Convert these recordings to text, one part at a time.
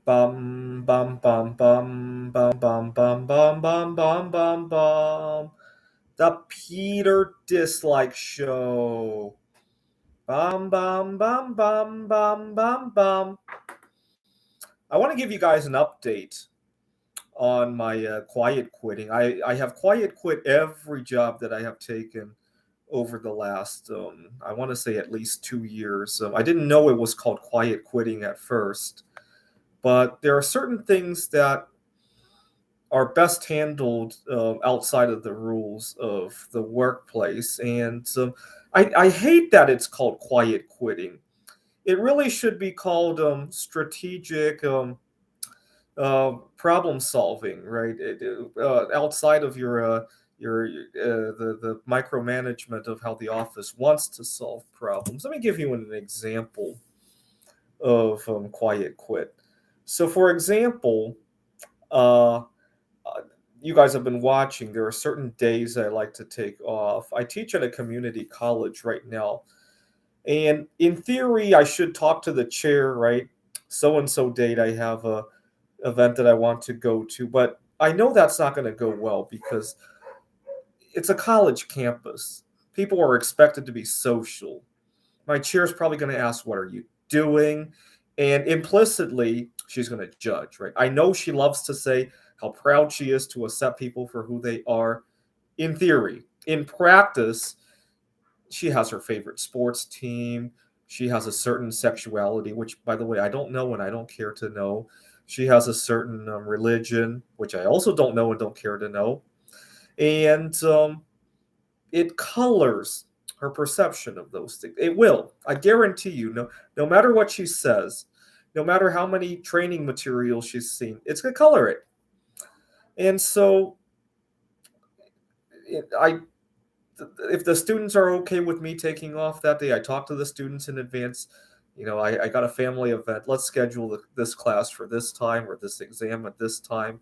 Bum bum bum bum bum bum bum bum bum bum bum bum. The Peter Dislike Show. Bum bum bum bum bum bum bum. I want to give you guys an update on my quiet quitting. I have quiet quit every job that I have taken over the last, I want to say at least 2 years. I didn't know it was called quiet quitting at first, but there are certain things that are best handled outside of the rules of the workplace. And I hate that it's called quiet quitting. It really should be called strategic problem solving, right? Outside of the micromanagement of how the office wants to solve problems. Let me give you an example of quiet quit. So, for example, uh, uh, you guys have been watching. There are certain days I like to take off. I teach at a community college right now, and in theory, I should talk to the chair, right? So and so date, I have a event that I want to go to, but I know that's not going to go well because it's a college campus. People are expected to be social. My chair's probably going to ask, "What are you doing?" And implicitly, she's going to judge, right? I know she loves to say how proud she is to accept people for who they are in theory. In practice, she has her favorite sports team. She has a certain sexuality, which, by the way, I don't know and I don't care to know. She has a certain religion, which I also don't know and don't care to know. And it colors her perception of those things. It will. I guarantee you, no matter what she says, no matter how many training materials she's seen, it's going to color it. And so I if the students are okay with me taking off that day, I talk to the students in advance. I got a family event. Let's schedule this class for this time or this exam at this time.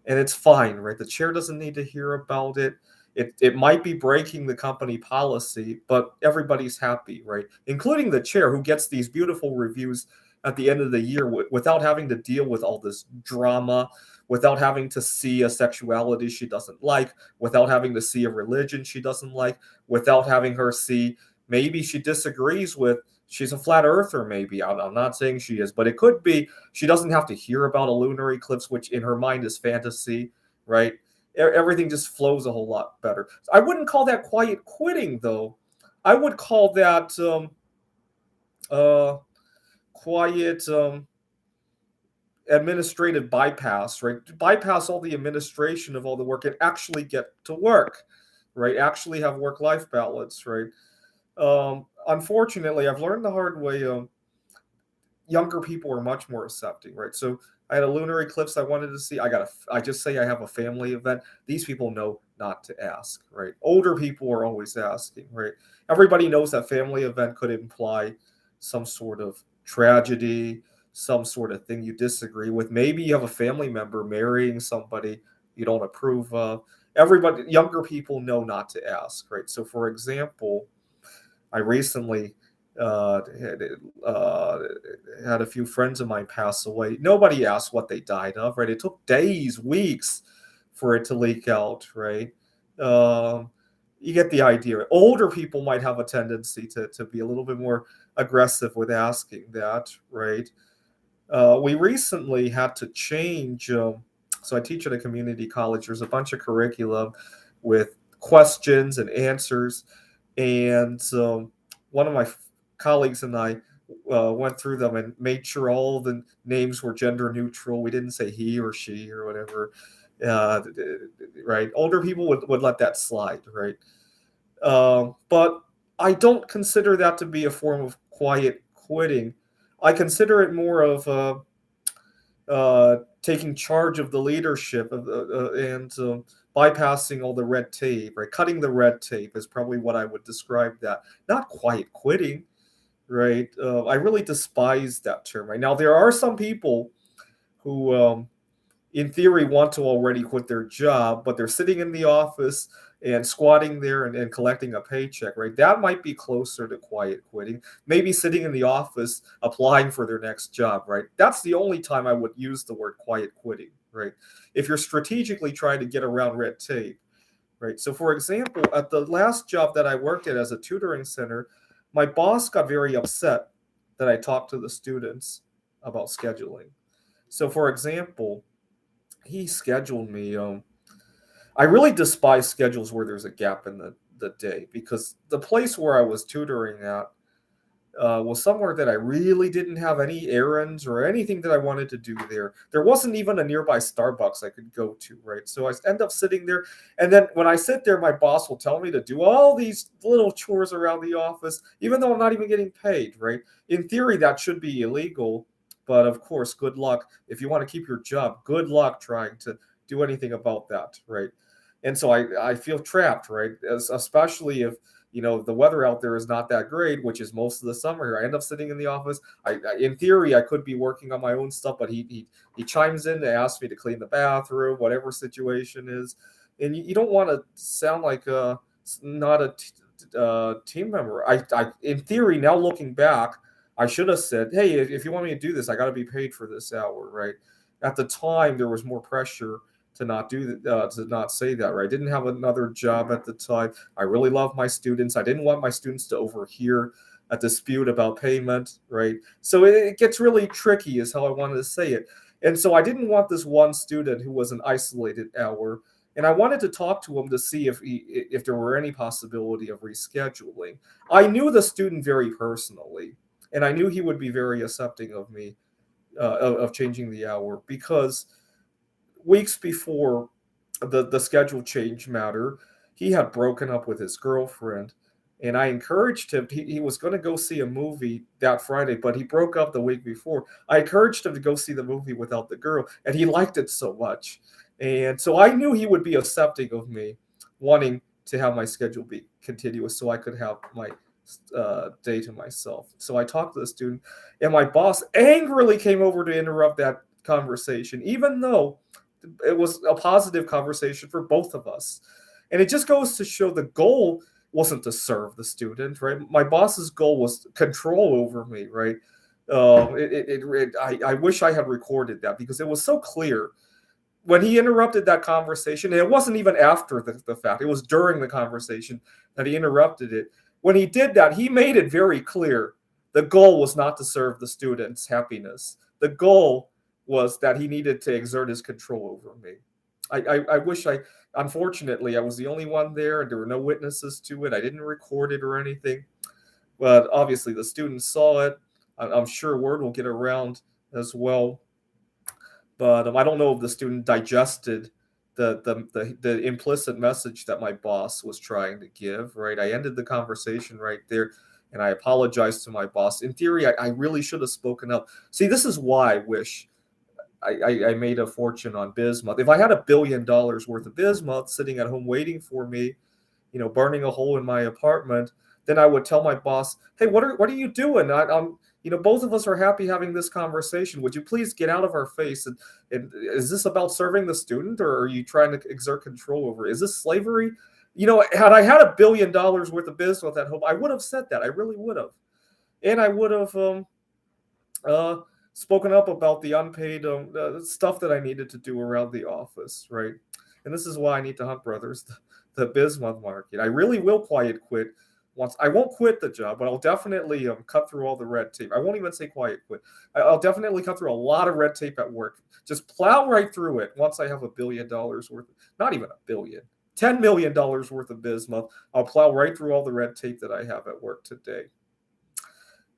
And it's fine, right? The chair doesn't need to hear about it. It might be breaking the company policy, but everybody's happy, right? Including the chair who gets these beautiful reviews at the end of the year without having to deal with all this drama, without having to see a sexuality she doesn't like, without having to see a religion she doesn't like, without having her see maybe she disagrees with. She's a flat earther, maybe. I'm not saying she is, but it could be she doesn't have to hear about a lunar eclipse, which in her mind is fantasy, right? Everything just flows a whole lot better. I wouldn't call that quiet quitting, though. I would call that uh, quiet administrative bypass, right? Bypass all the administration of all the work and actually get to work, right? Actually have work life balance, right? Unfortunately, I've learned the hard way. Younger people are much more accepting, right? So I had a lunar eclipse I wanted to see. I just say I have a family event. These people know not to ask, right? Older people are always asking, right? Everybody knows that family event could imply some sort of tragedy, some sort of thing you disagree with. Maybe you have a family member marrying somebody you don't approve of. Everybody, younger people know not to ask, right? So, for example, I recently had, uh, had a few friends of mine pass away. Nobody asked what they died of, right? It took days, weeks for it to leak out, right? Um, you get the idea. Older people might have a tendency to be a little bit more aggressive with asking that, right? We recently had to change. So I teach at a community college. There's a bunch of curriculum with questions and answers, and one of my colleagues and I went through them and made sure all the names were gender neutral. We didn't say he or she or whatever. Uh, right? Older people would let that slide, right? But I don't consider that to be a form of quiet quitting. I consider it more of taking charge of the leadership and bypassing all the red tape, right? Cutting the red tape is probably what I would describe that. Not quiet quitting, right? I really despise that term. Right now, there are some people who, in theory, want to already quit their job, but they're sitting in the office and squatting there and collecting a paycheck, right? That might be closer to quiet quitting. Maybe sitting in the office applying for their next job, right? That's the only time I would use the word quiet quitting, right? If you're strategically trying to get around red tape, right? So, for example, at the last job that I worked at as a tutoring center, my boss got very upset that I talked to the students about scheduling. So, for example, he scheduled me. I really despise schedules where there's a gap in the day because the place where I was tutoring at was somewhere that I really didn't have any errands or anything that I wanted to do there. There wasn't even a nearby Starbucks I could go to, right? So I end up sitting there. And then when I sit there, my boss will tell me to do all these little chores around the office, even though I'm not even getting paid, right? In theory, that should be illegal. But of course, good luck. If you want to keep your job, good luck trying to do anything about that, right? And so I feel trapped, right? Especially if the weather out there is not that great, which is most of the summer here. I end up sitting in the office. In theory, I could be working on my own stuff, but he chimes in to ask me to clean the bathroom, whatever situation is, and you don't want to sound like not a team member. I in theory now looking back, I should have said, hey, if you want me to do this, I got to be paid for this hour, right? At the time, there was more pressure to not say that, right? I didn't have another job at the time. I really love my students. I didn't want my students to overhear a dispute about payment, right? So it gets really tricky, is how I wanted to say it. And so I didn't want this one student who was an isolated hour, and I wanted to talk to him to see if there were any possibility of rescheduling. I knew the student very personally, and I knew he would be very accepting of me of changing the hour because weeks before the schedule change matter, he had broken up with his girlfriend. And I encouraged him. He was going to go see a movie that Friday, but he broke up the week before. I encouraged him to go see the movie without the girl, and he liked it so much. And so I knew he would be accepting of me wanting to have my schedule be continuous so I could have my day to myself. So I talked to the student, and my boss angrily came over to interrupt that conversation, even though it was a positive conversation for both of us. And it just goes to show the goal wasn't to serve the student, right? My boss's goal was control over me, right? I wish I had recorded that because it was so clear when he interrupted that conversation. And it wasn't even after the fact, it was during the conversation that he interrupted it. When he did that, he made it very clear the goal was not to serve the student's happiness. The goal was that he needed to exert his control over me. I wish unfortunately, I was the only one there and there were no witnesses to it. I didn't record it or anything. But obviously, the students saw it. I'm sure word will get around as well. But I don't know if the student digested the implicit message that my boss was trying to give, right? I ended the conversation right there and I apologized to my boss. In theory, I really should have spoken up. See, this is why I wish I made a fortune on Bismuth. If I had $1 billion worth of Bismuth sitting at home waiting for me, burning a hole in my apartment, then I would tell my boss, "Hey, what are you doing? I'm both of us are happy having this conversation. Would you please get out of our face? And is this about serving the student, or are you trying to exert control over it? Is this slavery?" Had I had $1 billion worth of Bismuth at home, I would have said that. I really would have, and I would have uh, spoken up about the unpaid stuff that I needed to do around the office, right? And this is why I need to Hunt Brothers, the Bismuth market. I really will quiet quit once. I won't quit the job, but I'll definitely cut through all the red tape. I won't even say quiet quit. I'll definitely cut through a lot of red tape at work. Just plow right through it once I have $1 billion worth, not even a billion, $10 million worth of Bismuth. I'll plow right through all the red tape that I have at work today.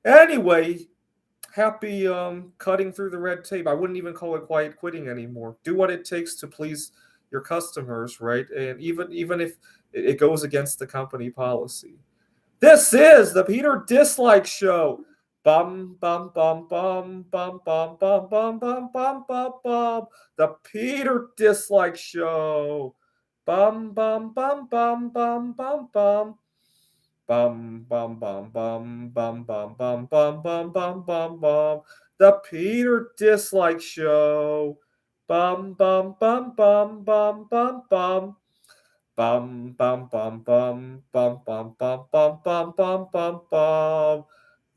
Anyway, happy cutting through the red tape. I wouldn't even call it quiet quitting anymore. Do what it takes to please your customers, right? And even if it goes against the company policy. This is the Peter Dislike Show. Bum bum bum bum bum bum bum bum bum bum bum bum. The Peter Dislike Show. Bum bum bum bum bum bum bum. Bum bum bum bum bum bum bum bum bum bum bum bum. The Peter Dislike Show. Bum bum bum bum bum bum bum. Bum bum bum bum bum bum bum bum bum bum bum bum.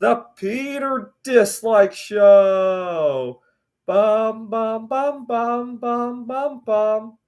The Peter Dislike Show. Bum bum bum bum bum bum bum.